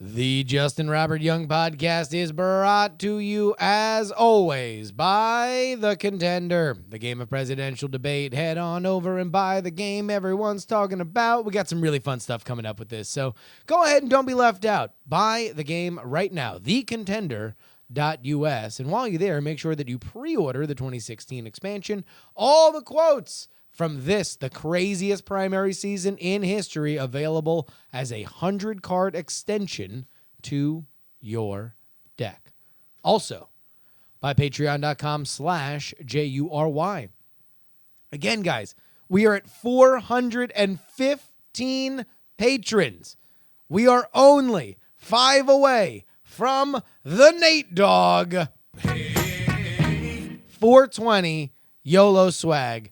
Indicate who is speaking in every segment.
Speaker 1: The Justin Robert Young podcast is brought to you, as always, by The Contender, the game of presidential debate. Head on over and buy the game everyone's talking about. We got some really fun stuff coming up with this, so go ahead and don't be left out. Buy the game right now, thecontender.us. And while you're there, make sure that you pre-order the 2016 expansion. All the quotes from this, the craziest primary season in history, available as a 100-card extension to your deck. Also, by patreon.com/JuRY. Again, guys, we are at 415 patrons. We are only 5 away from the Nate Dogg. 420 YOLO swag.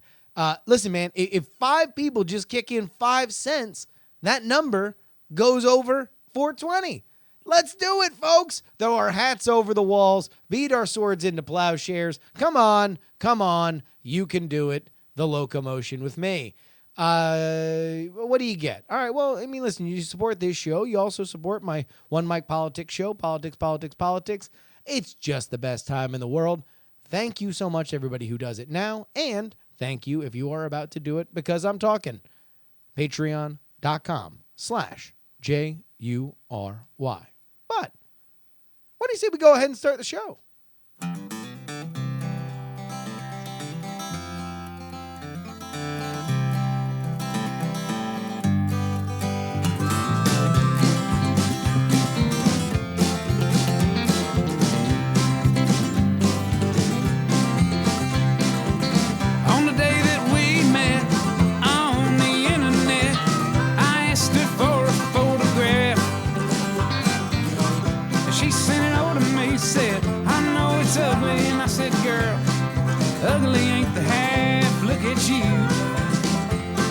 Speaker 1: Listen, man, if 5 people just kick in 5 cents, that number goes over 420. Let's do it, folks. Throw our hats over the walls, beat our swords into plowshares. Come on. You can do it. The locomotion with me. What do you get? All right, well, I mean, listen, you support this show. You also support my One Mic Politics show, Politics. It's just the best time in the world. Thank you so much, everybody who does it now, and thank you if you are about to do it because I'm talking. Patreon.com/JuRY. But what do you say we go ahead and start the show?
Speaker 2: Ugly ain't the half, look at you.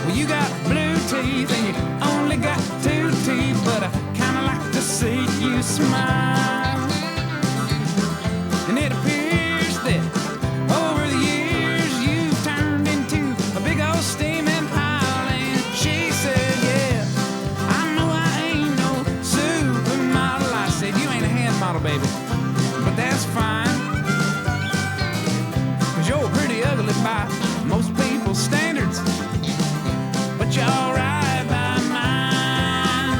Speaker 2: Well, you got blue teeth and you only got 2 teeth, but I kinda like to see you smile. And it appears that over the years you've turned into a big old steaming pile. And she said, yeah, I know I ain't no supermodel. I said, you ain't a hand model, baby, but that's fine. You're pretty ugly by most people's standards, but you're all right by mine.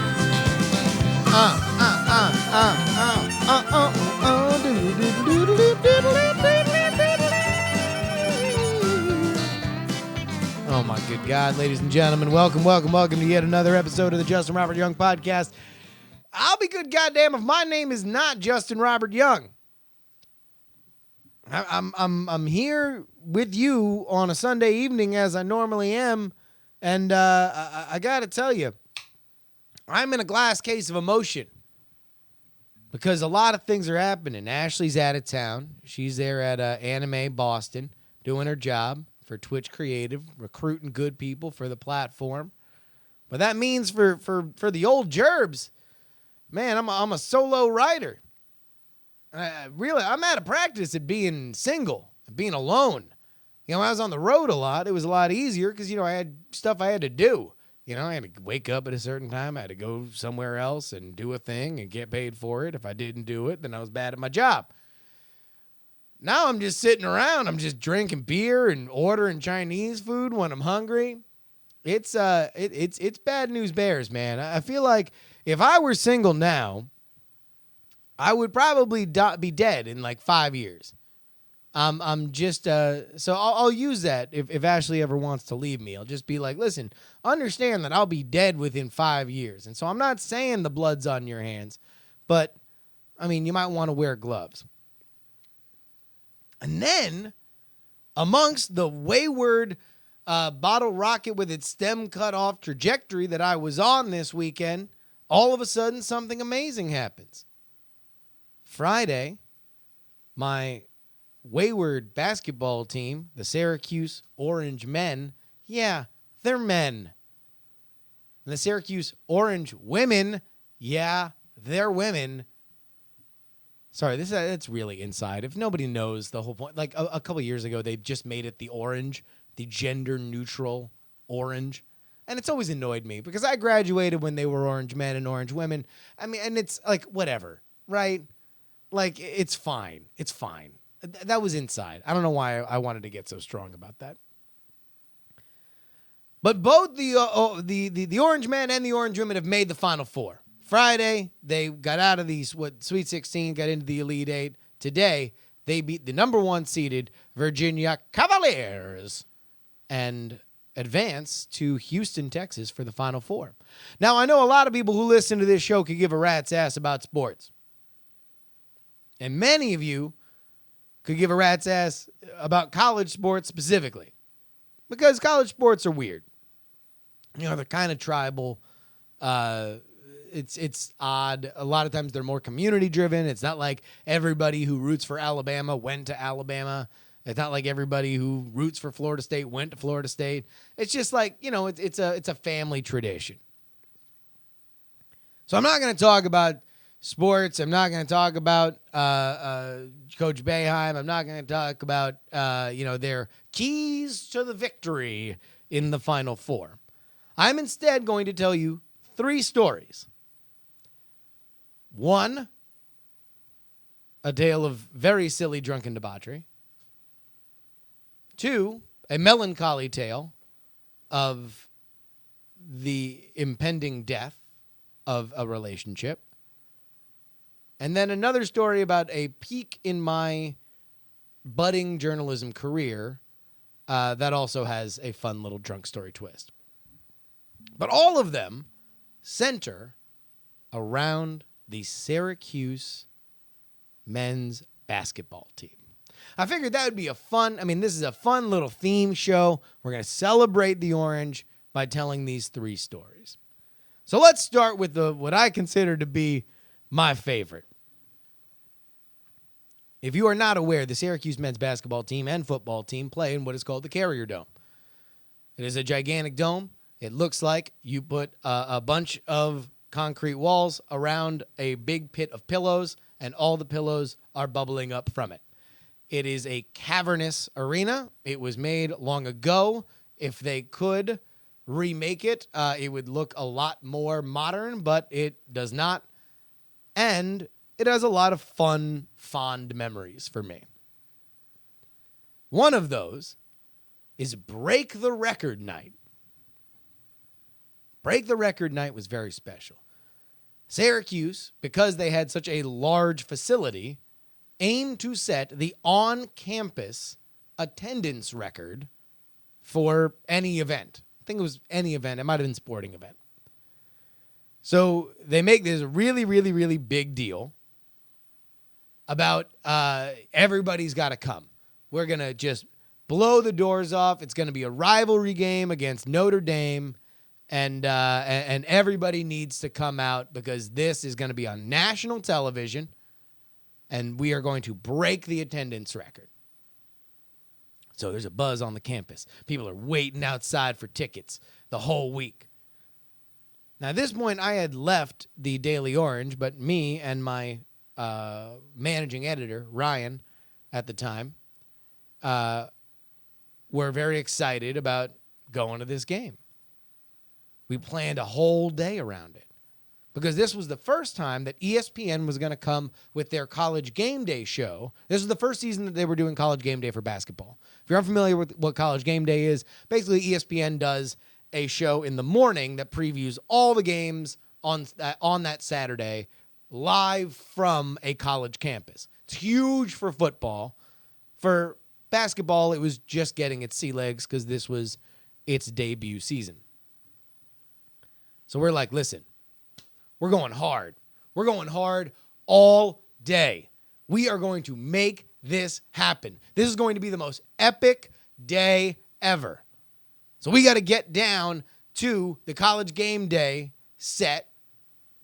Speaker 1: Oh my good God, ladies and gentlemen, welcome to yet another episode of the Justin Robert Young podcast. I'll be good goddamn if my name is not Justin Robert Young. I'm here with you on a Sunday evening as I normally am, and I gotta tell you, I'm in a glass case of emotion because a lot of things are happening. Ashley's out of town. She's there at Anime Boston doing her job for Twitch Creative, recruiting good people for the platform. But that means for the old Gerbs, man, I'm a solo writer. I'm out of practice at being single, being alone. You know, I was on the road a lot. It was a lot easier because, I had stuff I had to do. I had to wake up at a certain time. I had to go somewhere else and do a thing and get paid for it. If I didn't do it, then I was bad at my job. Now I'm just sitting around. I'm just drinking beer and ordering Chinese food when I'm hungry. It's bad news bears, man. I feel like if I were single now, I would probably be dead in like 5 years. I'm just, so I'll use that if Ashley ever wants to leave me. I'll just be like, listen, understand that I'll be dead within 5 years. And so I'm not saying the blood's on your hands, but I mean, you might want to wear gloves. And then amongst the wayward bottle rocket with its stem cut off trajectory that I was on this weekend, all of a sudden something amazing happens. Friday, my wayward basketball team, the Syracuse Orange Men, yeah, they're men. And the Syracuse Orange Women, yeah, they're women. Sorry, that's really inside. If nobody knows the whole point, like a couple years ago, they just made it the orange, the gender neutral orange. And it's always annoyed me because I graduated when they were orange men and orange women. I mean, and it's like, whatever, right? Like, it's fine. It's fine. That was inside. I don't know why I wanted to get so strong about that. But both the orange men and the orange women have made the Final Four. Friday, they got out of the Sweet 16, got into the Elite Eight. Today, they beat the number 1 seeded Virginia Cavaliers and advance to Houston, Texas for the Final Four. Now, I know a lot of people who listen to this show could give a rat's ass about sports. And many of you could give a rat's ass about college sports specifically. Because college sports are weird. You know, they're kind of tribal. It's odd. A lot of times they're more community driven. It's not like everybody who roots for Alabama went to Alabama. It's not like everybody who roots for Florida State went to Florida State. It's just like, you know, it's a family tradition. So I'm not going to talk about sports. I'm not going to talk about Coach Boeheim. I'm not going to talk about their keys to the victory in the Final Four. I'm instead going to tell you 3 stories. 1, a tale of very silly drunken debauchery. 2, a melancholy tale of the impending death of a relationship. And then another story about a peak in my budding journalism career that also has a fun little drunk story twist. But all of them center around the Syracuse men's basketball team. I figured that would be this is a fun little theme show. We're going to celebrate the orange by telling these 3 stories. So let's start with what I consider to be my favorite. If you are not aware, the Syracuse men's basketball team and football team play in what is called the Carrier Dome. It is a gigantic dome. It looks like you put a bunch of concrete walls around a big pit of pillows, and all the pillows are bubbling up from it. It is a cavernous arena. It was made long ago. If they could remake it, it would look a lot more modern, but it does not. And it has a lot of fun, fond memories for me. One of those is Break the Record Night. Break the Record Night was very special. Syracuse, because they had such a large facility, aimed to set the on-campus attendance record for any event. I think it was any event. It might have been sporting event. So they make this really, really, really big deal about everybody's got to come. We're going to just blow the doors off. It's going to be a rivalry game against Notre Dame, and everybody needs to come out because this is going to be on national television, and we are going to break the attendance record. So there's a buzz on the campus. People are waiting outside for tickets the whole week. Now, at this point, I had left the Daily Orange, but me and my managing editor, Ryan, at the time, were very excited about going to this game. We planned a whole day around it because this was the first time that ESPN was going to come with their College Game Day show. This was the first season that they were doing College Game Day for basketball. If you're unfamiliar with what College Game Day is, basically ESPN does a show in the morning that previews all the games on that Saturday live from a college campus. It's huge for football. For basketball, it was just getting its sea legs because this was its debut season. So we're like, listen, we're going hard. We're going hard all day. We are going to make this happen. This is going to be the most epic day ever. So we got to get down to the College Game Day set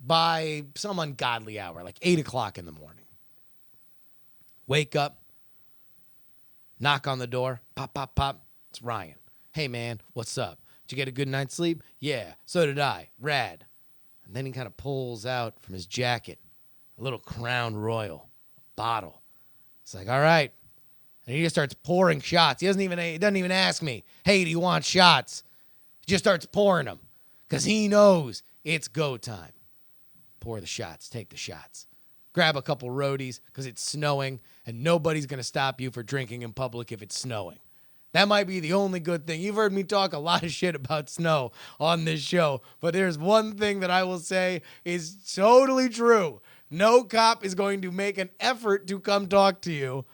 Speaker 1: by some ungodly hour, like 8 o'clock in the morning. Wake up, knock on the door, pop, pop, pop. It's Ryan. Hey, man, what's up? Did you get a good night's sleep? Yeah, so did I. Rad. And then he kind of pulls out from his jacket a little Crown Royal bottle. It's like, all right. And he just starts pouring shots. He doesn't even ask me, hey, do you want shots? Just starts pouring them because he knows it's go time. Pour the shots. Take the shots. Grab a couple roadies because it's snowing, and nobody's going to stop you for drinking in public if it's snowing. That might be the only good thing. You've heard me talk a lot of shit about snow on this show, but there's one thing that I will say is totally true. No cop is going to make an effort to come talk to you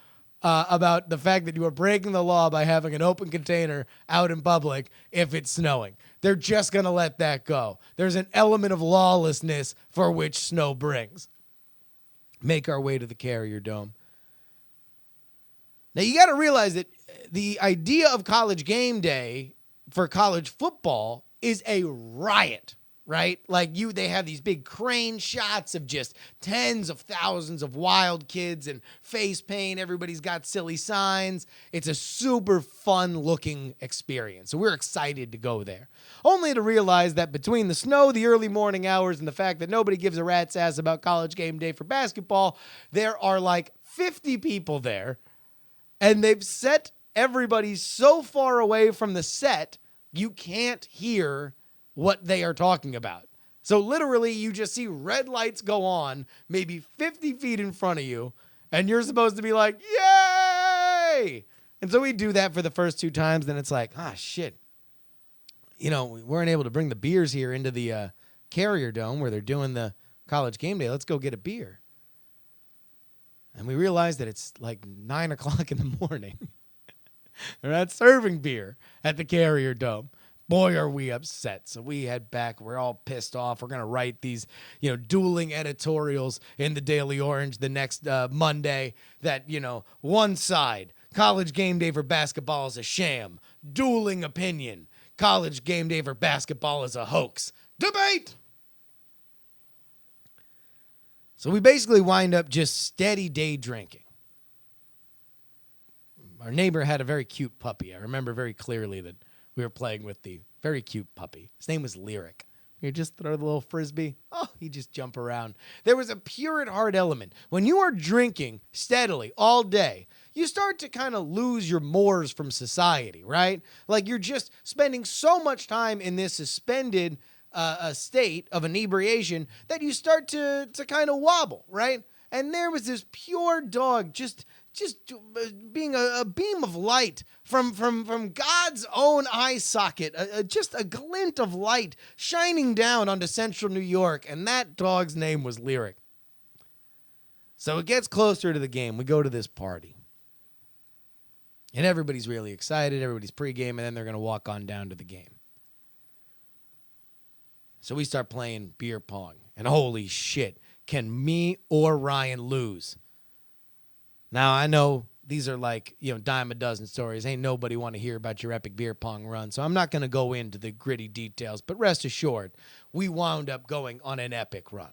Speaker 1: about the fact that you are breaking the law by having an open container out in public if it's snowing. They're just going to let that go. There's an element of lawlessness for which snow brings. Make our way to the Carrier Dome. Now, you got to realize that the idea of college game day for college football is a riot, right? Like they have these big crane shots of just tens of thousands of wild kids and face paint. Everybody's got silly signs. It's a super fun looking experience. So we're excited to go there. Only to realize that between the snow, the early morning hours, and the fact that nobody gives a rat's ass about college game day for basketball, there are like 50 people there. And they've set everybody so far away from the set, you can't hear what they are talking about. So literally, you just see red lights go on, maybe 50 feet in front of you, and you're supposed to be like, yay! And so we do that for the first 2 times, then it's like, shit. We weren't able to bring the beers here into the Carrier Dome where they're doing the college game day. Let's go get a beer. And we realized that it's like 9 o'clock in the morning. They're not serving beer at the Carrier Dome. Boy, are we upset. So we head back. We're all pissed off. We're going to write these, dueling editorials in the Daily Orange the next Monday that, one side, college game day for basketball is a sham. Dueling opinion. College game day for basketball is a hoax. Debate! So we basically wind up just steady day drinking. Our neighbor had a very cute puppy. I remember very clearly that we were playing with the very cute puppy. His name was Lyric. You just throw the little frisbee. Oh, he'd just jump around. There was a pure at heart element. When you are drinking steadily all day, you start to kind of lose your mores from society, right? Like you're just spending so much time in this suspended a state of inebriation that you start to kind of wobble, right? And there was this pure dog just being a beam of light from God's own eye socket, just a glint of light shining down onto central New York, and that dog's name was Lyric. So it gets closer to the game. We go to this party. And everybody's really excited. Everybody's pregame, and then they're going to walk on down to the game. So we start playing beer pong. And holy shit, can me or Ryan lose? Now, I know these are like, dime a dozen stories. Ain't nobody want to hear about your epic beer pong run. So I'm not going to go into the gritty details. But rest assured, we wound up going on an epic run.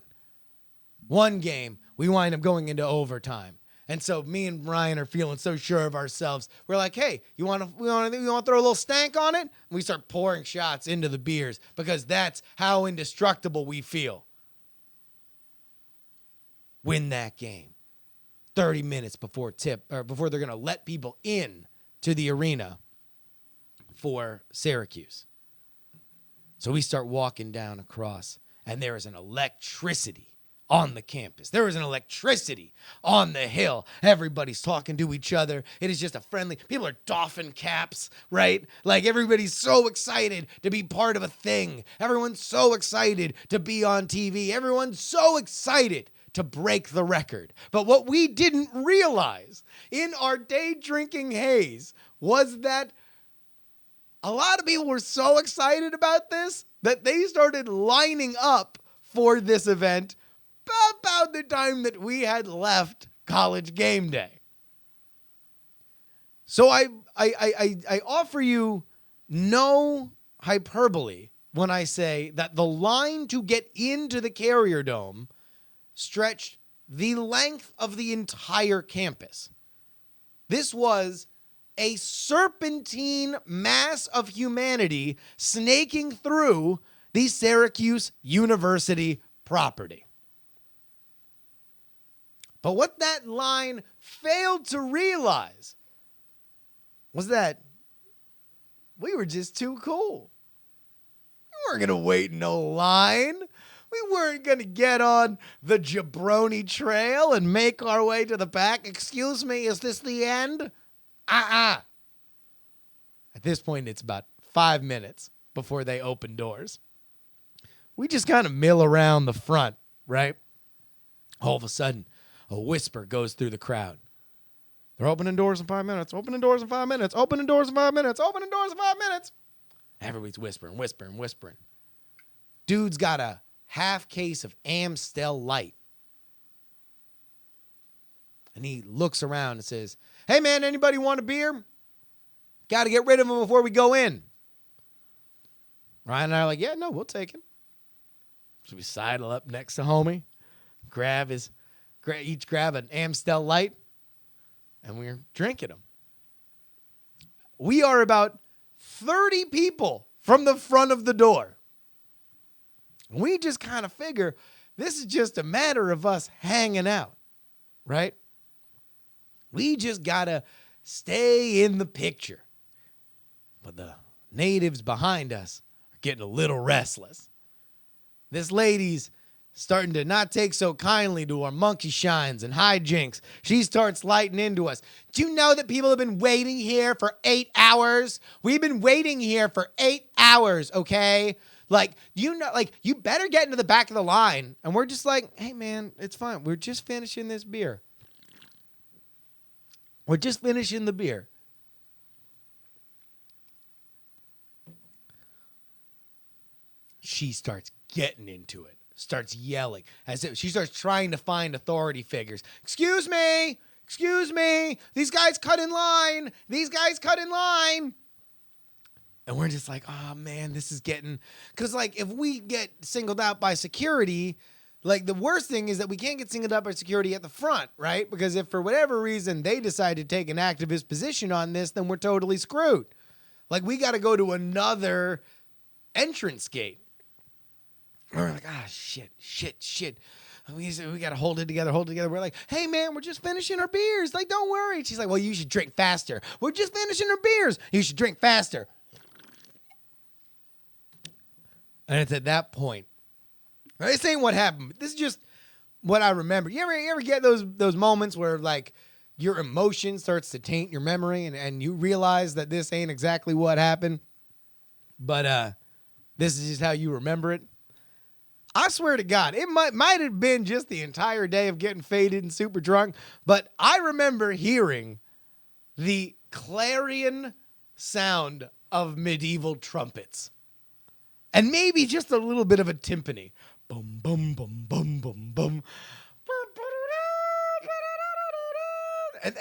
Speaker 1: One game, we wind up going into overtime. And so me and Ryan are feeling so sure of ourselves. We're like, hey, you want to throw a little stank on it? And we start pouring shots into the beers because that's how indestructible we feel. Win that game. 30 minutes before they're going to let people in to the arena for Syracuse. So we start walking down across, and there is an electricity on the campus. There is an electricity on the hill. Everybody's talking to each other. It is just a friendly, people are doffing caps, right? Like everybody's so excited to be part of a thing. Everyone's so excited to be on TV. Everyone's so excited to break the record. But what we didn't realize in our day drinking haze was that a lot of people were so excited about this that they started lining up for this event about the time that we had left college game day. So I offer you no hyperbole when I say that the line to get into the Carrier Dome stretched the length of the entire campus. This was a serpentine mass of humanity snaking through the Syracuse University property. But what that line failed to realize was that we were just too cool. weren't going to wait in no line. We weren't going to get on the jabroni trail and make our way to the back. Excuse me, is this the end? At this point, it's about 5 minutes before they open doors. We just kind of mill around the front, right? All of a sudden, a whisper goes through the crowd. They're opening doors in 5 minutes, opening doors in 5 minutes, opening doors in 5 minutes, opening doors in 5 minutes. Everybody's whispering. Dude's got a half case of Amstel Light. And he looks around and says, "Hey, man, anybody want a beer? Got to get rid of them before we go in." Ryan and I are like, "Yeah, no, we'll take it." So we sidle up next to homie, each grab an Amstel Light, and we're drinking them. We are about 30 people from the front of the door. We just kind of figure this is just a matter of us hanging out, right? We just got to stay in the picture. But the natives behind us are getting a little restless. This lady's starting to not take so kindly to our monkey shines and hijinks. She starts lighting into us. Do you know that people have been waiting here for 8 hours? We've been waiting here for 8 hours, okay? Like, you better get into the back of the line. And we're just like, "Hey, man, it's fine. We're just finishing this beer. We're just finishing the beer." She starts getting into it, starts yelling, as if she starts trying to find authority figures. Excuse me, these guys cut in line. And we're just like, "Oh, man, this is getting," because like if we get singled out by security, like the worst thing is that we can't get singled out by security at the front, right? Because if for whatever reason they decide to take an activist position on this, then we're totally screwed. Like we got to go to another entrance gate. We're like, shit. We got to hold it together. We're like, "Hey, man, we're just finishing our beers. Like, don't worry." She's like, "Well, you should drink faster." "We're just finishing our beers." "You should drink faster." And it's at that point. This ain't what happened. This is just what I remember. You ever get those moments where, like, your emotion starts to taint your memory and you realize that this ain't exactly what happened, but this is just how you remember it? I swear to God, it might have been just the entire day of getting faded and super drunk, but I remember hearing the clarion sound of medieval trumpets. And maybe just a little bit of a timpani. Boom, boom, boom, boom, boom, boom.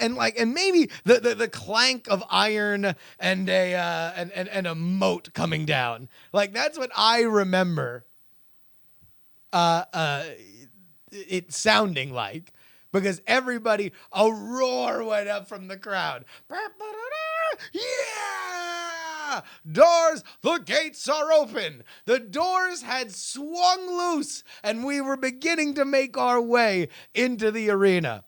Speaker 1: And maybe the clank of iron and a moat coming down. Like that's what I remember it sounding like, because everybody, a roar went up from the crowd. Yeah! Doors, the gates are open. The doors had swung loose, and we were beginning to make our way into the arena.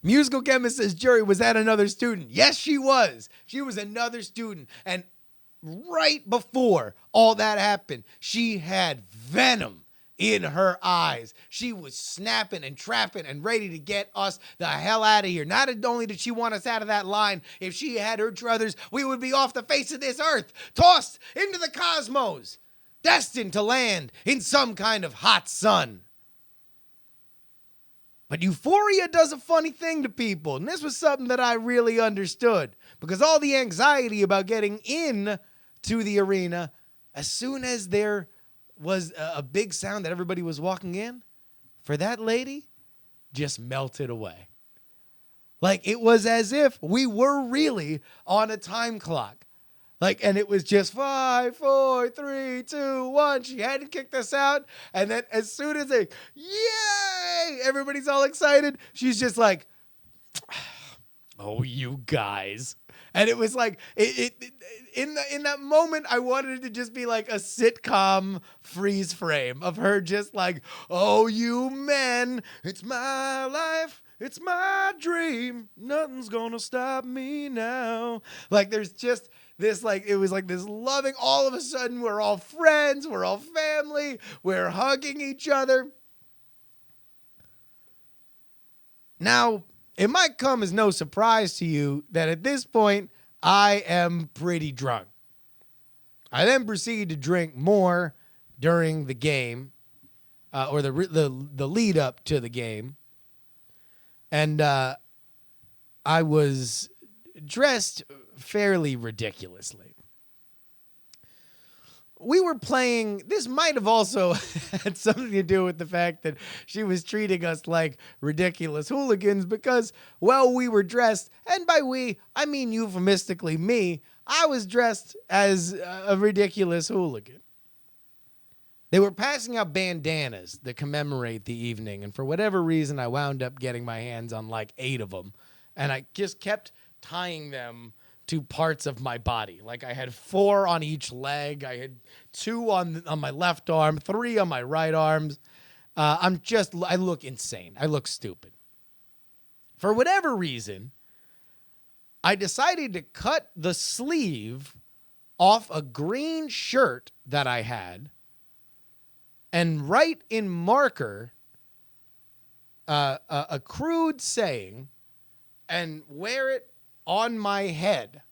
Speaker 1: Musical chemist says JuRY was that another student. Yes, she was. She was another student. And right before all that happened, she had venom in her eyes. She was snapping and trapping and ready to get us the hell out of here. Not only did she want us out of that line, if she had her druthers, we would be off the face of this earth, tossed into the cosmos, destined to land in some kind of hot sun. But euphoria does a funny thing to people, and this was something that I really understood, because all the anxiety about getting in to the arena, as soon as there was a big sound that everybody was walking in, for that lady, just melted away. Like it was as if we were really on a time clock. Like, and it was just 5, 4, 3, 2, 1. She hadn't kicked us out. And then as soon as they, yay, everybody's all excited, she's just like, "Oh, you guys." And it was like, in that moment, I wanted it to just be like a sitcom freeze frame of her just like, "Oh, you men, it's my life, it's my dream, nothing's gonna stop me now." Like there's just it was like this loving, all of a sudden we're all friends, we're all family, we're hugging each other. Now, it might come as no surprise to you that at this point, I am pretty drunk. I then proceed to drink more during the game, or the lead up to the game. And I was dressed fairly ridiculously. We were playing, this might have also had something to do with the fact that she was treating us like ridiculous hooligans because, well, we were dressed, and by we, I mean euphemistically me, I was dressed as a ridiculous hooligan. They were passing out bandanas that commemorate the evening, and for whatever reason, I wound up getting my hands on like 8 of them, and I just kept tying them to parts of my body. Like I had 4 on each leg, I had 2 on my left arm, 3 on my right arms. I look insane. I look stupid. For whatever reason, I decided to cut the sleeve off a green shirt that I had and write in marker a crude saying and wear it on my head.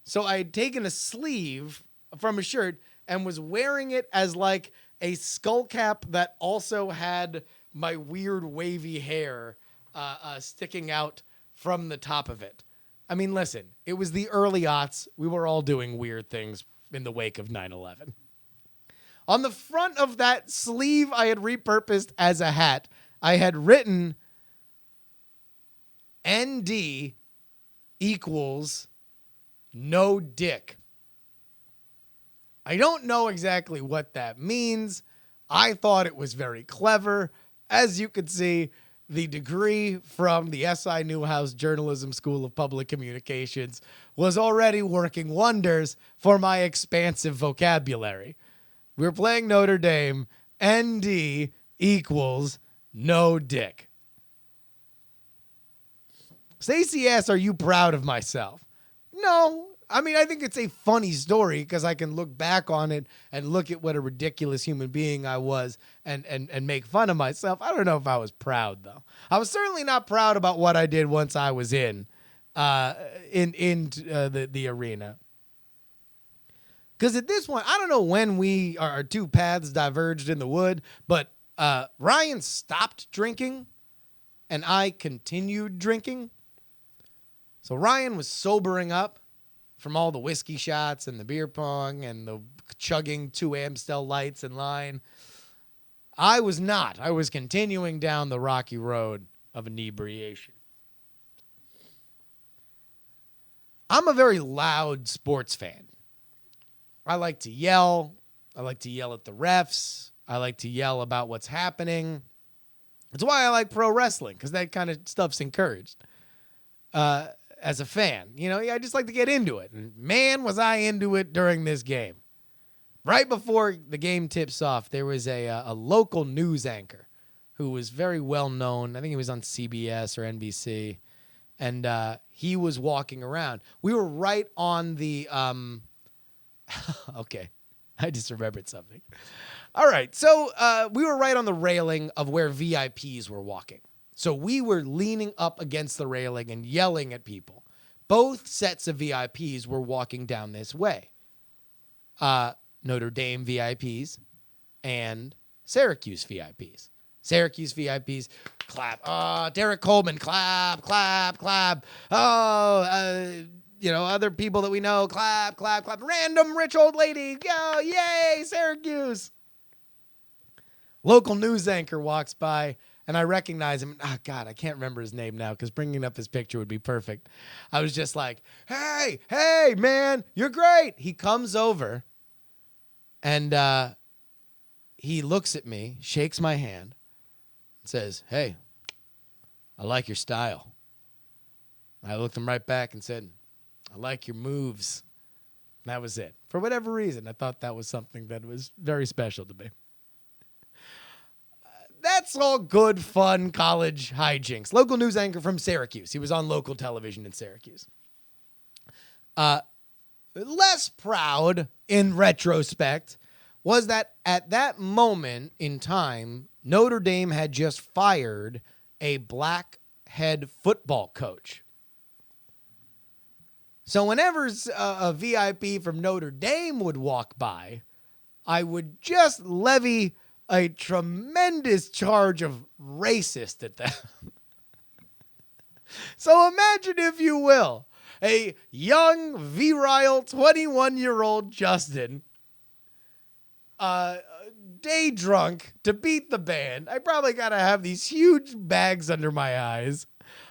Speaker 1: So I had taken a sleeve from a shirt and was wearing it as like a skull cap that also had my weird wavy hair sticking out from the top of it. I mean, listen, it was the early aughts. We were all doing weird things in the wake of 9/11. On the front of that sleeve I had repurposed as a hat, I had written ND equals no dick. I don't know exactly what that means. I thought it was very clever. As you could see, the degree from the SI Newhouse Journalism School of Public Communications was already working wonders for my expansive vocabulary. We were playing Notre Dame. ND equals no dick. Stacey asks, are you proud of myself? No. I mean, I think it's a funny story because I can look back on it and look at what a ridiculous human being I was and make fun of myself. I don't know if I was proud, though. I was certainly not proud about what I did once I was in the arena. Because at this point, I don't know when our 2 paths diverged in the wood, but Ryan stopped drinking and I continued drinking. So Ryan was sobering up from all the whiskey shots and the beer pong and the chugging 2 Amstel Lights in line. I was not. I was continuing down the rocky road of inebriation. I'm a very loud sports fan. I like to yell. I like to yell at the refs. I like to yell about what's happening. That's why I like pro wrestling, because that kind of stuff's encouraged. As a fan, I just like to get into it. And man, was I into it during this game. Right before the game tips off, there was a local news anchor who was very well known. I think he was on CBS or NBC. And he was walking around. We were right on the... Okay, I just remembered something. All right, so we were right on the railing of where VIPs were walking. So we were leaning up against the railing and yelling at people. Both sets of VIPs were walking down this way. Notre Dame VIPs and Syracuse VIPs. Syracuse VIPs, clap. Derek Coleman, clap, clap, clap. Other people that we know, clap, clap, clap. Random rich old lady, go, yay, Syracuse. Local news anchor walks by, and I recognize him. Oh, God, I can't remember his name now because bringing up his picture would be perfect. I was just like, hey, man, you're great. He comes over, and he looks at me, shakes my hand, and says, hey, I like your style. I looked him right back and said, I like your moves. That was it. For whatever reason, I thought that was something that was very special to me. That's all good, fun college hijinks. Local news anchor from Syracuse. He was on local television in Syracuse. less proud in retrospect was that at that moment in time, Notre Dame had just fired a black head football coach. So whenever a VIP from Notre Dame would walk by, I would just levy a tremendous charge of racist at them. So imagine, if you will, a young, virile, 21-year-old Justin, day drunk to beat the band. I probably got to have these huge bags under my eyes.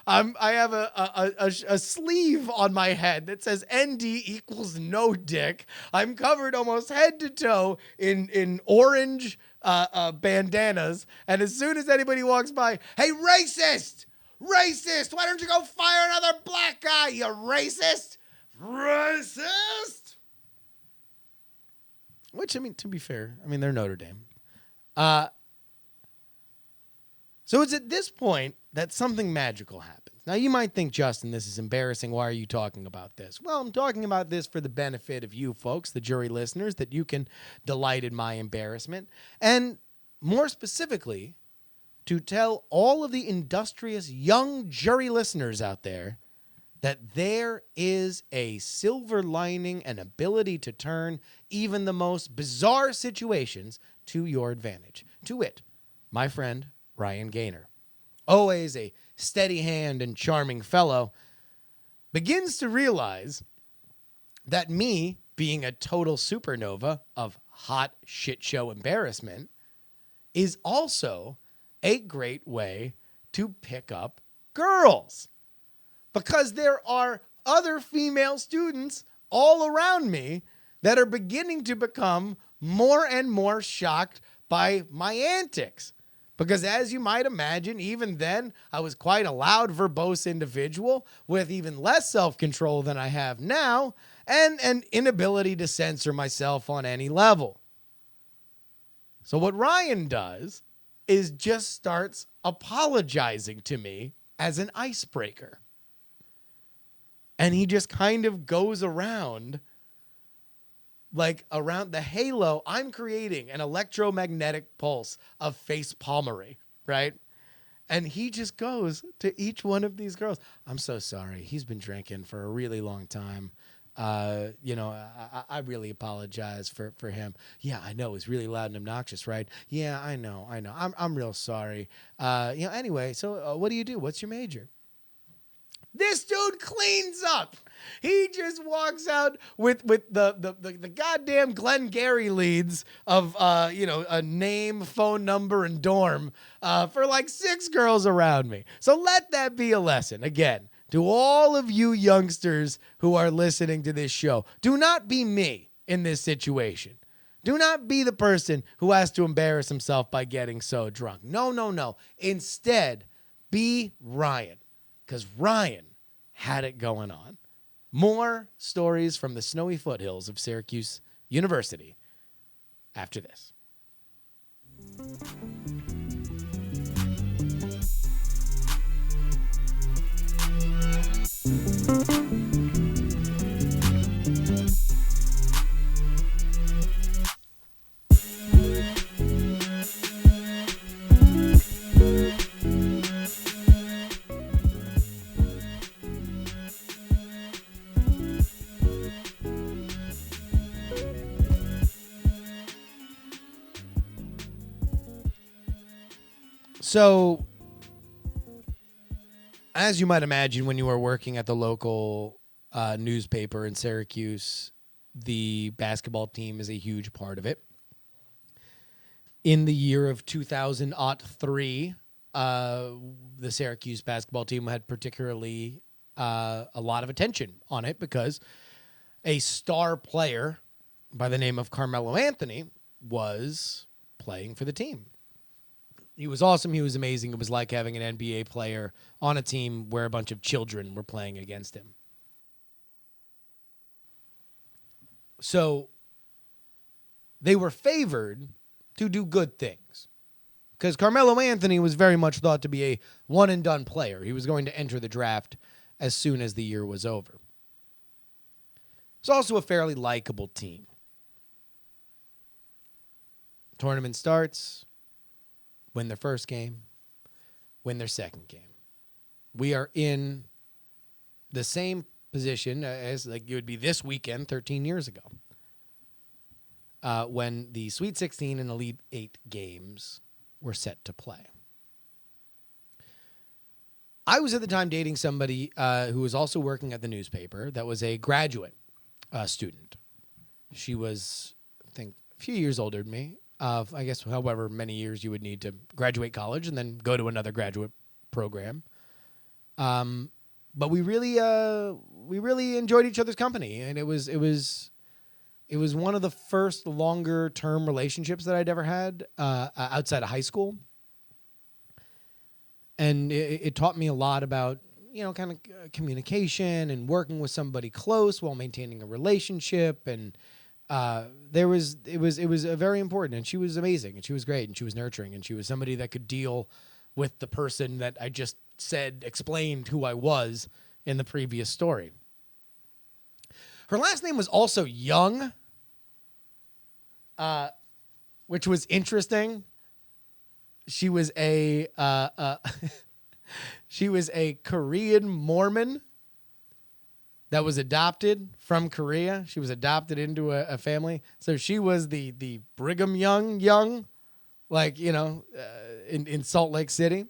Speaker 1: I have a sleeve on my head that says ND equals no dick. I'm covered almost head to toe in orange bandanas. And as soon as anybody walks by, hey, racist! Racist! Why don't you go fire another black guy, you racist? Racist! Which, I mean, to be fair, I mean, they're Notre Dame. So it's at this point that something magical happens. Now, you might think, Justin, this is embarrassing. Why are you talking about this? Well, I'm talking about this for the benefit of you folks, the JuRY listeners, that you can delight in my embarrassment. And more specifically, to tell all of the industrious young JuRY listeners out there that there is a silver lining and ability to turn even the most bizarre situations to your advantage. To wit, my friend Ryan Gaynor, always a steady hand and charming fellow, begins to realize that me, being a total supernova of hot shit show embarrassment, is also a great way to pick up girls. Because there are other female students all around me that are beginning to become more and more shocked by my antics. Because as you might imagine, even then, I was quite a loud, verbose individual with even less self-control than I have now, and an inability to censor myself on any level. So what Ryan does is just starts apologizing to me as an icebreaker. And he just kind of goes around, like around the halo. I'm creating an electromagnetic pulse of face palmery, right? And he just goes to each one of these girls. I'm so sorry. He's been drinking for a really long time. I really apologize for him. Yeah, I know. It's really loud and obnoxious, right? Yeah, I know. I'm real sorry. Anyway, so what do you do? What's your major? This dude cleans up. He just walks out with the goddamn Glengarry leads of a name, phone number, and dorm for like 6 girls around me. So let that be a lesson. Again, to all of you youngsters who are listening to this show, do not be me in this situation. Do not be the person who has to embarrass himself by getting so drunk. No. Instead, be Ryan. Because Ryan had it going on. More stories from the snowy foothills of Syracuse University after this. So, as you might imagine, when you are working at the local newspaper in Syracuse, the basketball team is a huge part of it. In the year of 2003, the Syracuse basketball team had particularly a lot of attention on it because a star player by the name of Carmelo Anthony was playing for the team. He was awesome. He was amazing. It was like having an NBA player on a team where a bunch of children were playing against him. So they were favored to do good things because Carmelo Anthony was very much thought to be a one-and-done player. He was going to enter the draft as soon as the year was over. It's also a fairly likable team. Tournament starts, win their first game, win their second game. We are in the same position as like it would be this weekend 13 years ago when the Sweet 16 and Elite 8 games were set to play. I was at the time dating somebody who was also working at the newspaper that was a graduate student. She was, I think, a few years older than me. I guess however many years you would need to graduate college and then go to another graduate program. But we really enjoyed each other's company, and it was one of the first longer term relationships that I'd ever had outside of high school, and it taught me a lot about kind of communication and working with somebody close while maintaining a relationship, and it was very important. And she was amazing, and she was great, and she was nurturing, and she was somebody that could deal with the person that I just explained who I was in the previous story. Her last name was also Young, which was interesting. She was a Korean Mormon that was adopted from Korea. She was adopted into a family. So she was the Brigham Young, like, in Salt Lake City.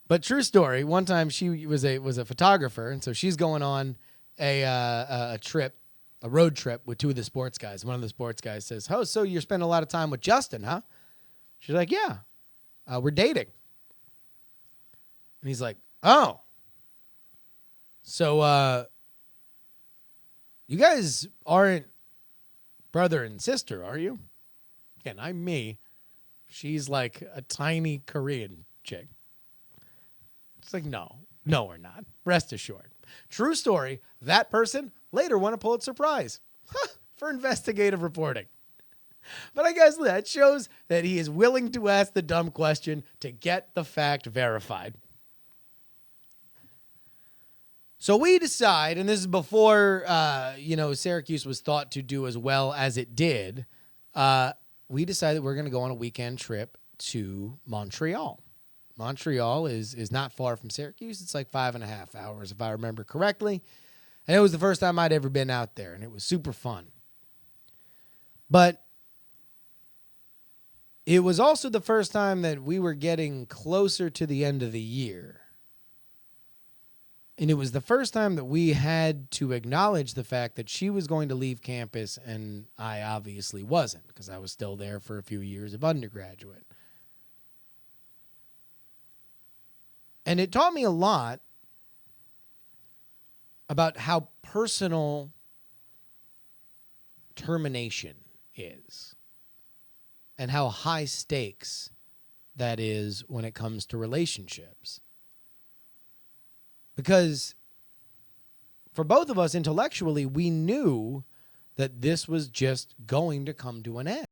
Speaker 1: But true story, one time she was a photographer, and so she's going on a road trip with two of the sports guys. One of the sports guys says, "Oh, so you're spending a lot of time with Justin, huh?" She's like, "Yeah, we're dating." And he's like, "Oh, so you guys aren't brother and sister, are you?" Again, I'm me. She's like a tiny Korean chick. It's like, no, we're not. Rest assured. True story, that person later won a Pulitzer Prize for investigative reporting. But I guess that shows that he is willing to ask the dumb question to get the fact verified. So we decide, and this is before, Syracuse was thought to do as well as it did, we decided we're going to go on a weekend trip to Montreal. Montreal is not far from Syracuse. It's like 5.5 hours, if I remember correctly. And it was the first time I'd ever been out there, and it was super fun. But it was also the first time that we were getting closer to the end of the year. And it was the first time that we had to acknowledge the fact that she was going to leave campus, and I obviously wasn't, because I was still there for a few years of undergraduate. And it taught me a lot about how personal termination is and how high stakes that is when it comes to relationships. Because for both of us intellectually, we knew that this was just going to come to an end.